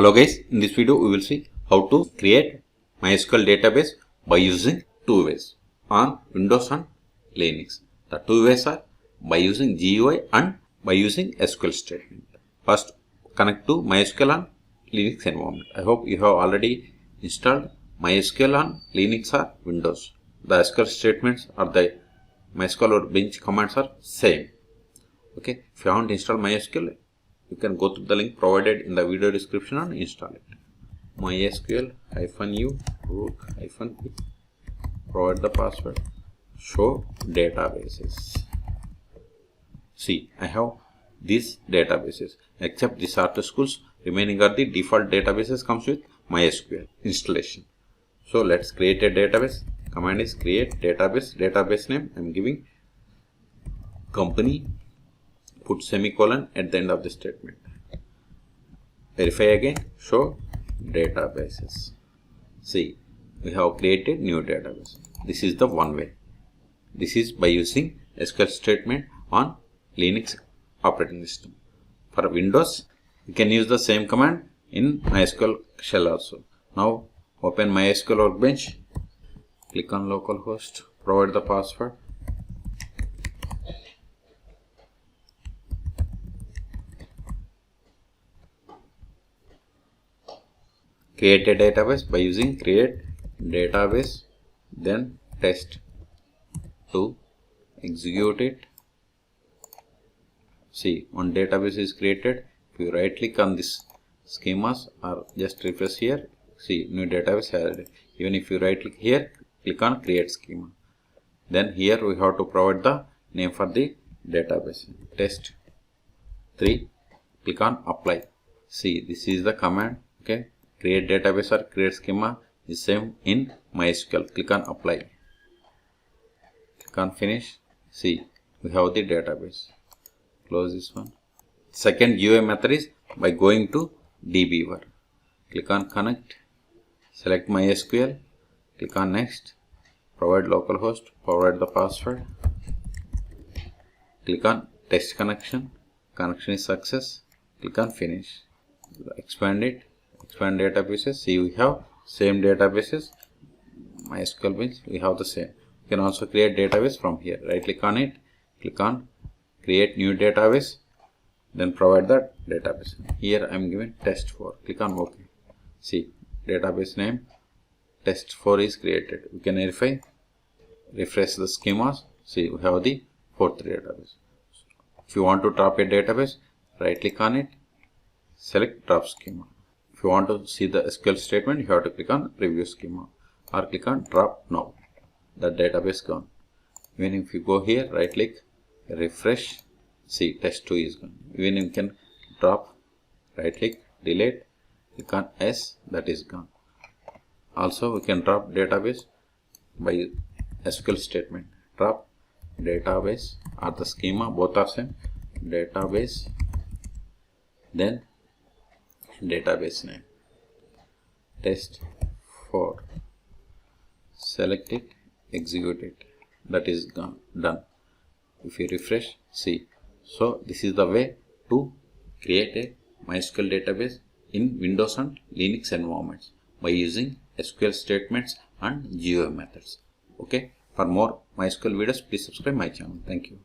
Hello guys, in this video we will see how to create MySQL database by using two ways on Windows and Linux. The two ways are by using GUI and by using SQL statement. First, connect to MySQL on Linux environment. I hope you have already installed MySQL on Linux or Windows. The SQL statements or the MySQL Workbench commands are same. Okay, if you haven't installed MySQL, you can go to the link provided in the video description and install it. MySQL-u root-p, provide the password, show databases. See, I have these databases, except these are the schools, remaining are the default databases comes with MySQL installation. So let's create a database. Command is create database. Database name I am giving company. Put semicolon at the end of the statement. Verify again, show databases. See, we have created new database. This is the one way. This is by using SQL statement on Linux operating system. For Windows, you can use the same command in MySQL shell also. Now open MySQL Workbench, click on localhost, provide the password. Create a database by using create database, then test to execute it. See, one database is created. If you right click on this schemas or just refresh here, see new database added. Even if you right click here, click on create schema. Then here we have to provide the name for the database. Test 3, click on apply. See, this is the command. Okay. Create database or create schema is same in MySQL. Click on apply. Click on finish. See, we have the database. Close this one. Second GUI method is by going to dbeaver. Click on connect. Select MySQL. Click on next. Provide localhost. Provide the password. Click on test connection. Connection is success. Click on finish. Expand it. Expand databases. See, we have same databases. MySQL bench, we have the same. You can also create database from here. Right click on it, click on create new database, then provide the database. Here I am given test4. Click on OK. See, database name test4 is created. We can verify, refresh the schemas. See, we have the fourth database. If you want to drop a database, right click on it, select drop schema. If you want to see the SQL statement, you have to click on preview schema or click on drop now. The database gone. Even if you go here, right click, refresh, see test2 is gone. Even you can drop, right click, delete, click on S, that is gone. Also we can drop database by SQL statement. Drop database or the schema, both are same. Database, then database name test4, select it, execute it, that is gone, done. If you refresh, see, so this is the way to create a MySQL database in Windows and Linux environments by using SQL statements and GUI methods. Okay, for more MySQL videos, please subscribe my channel. Thank you.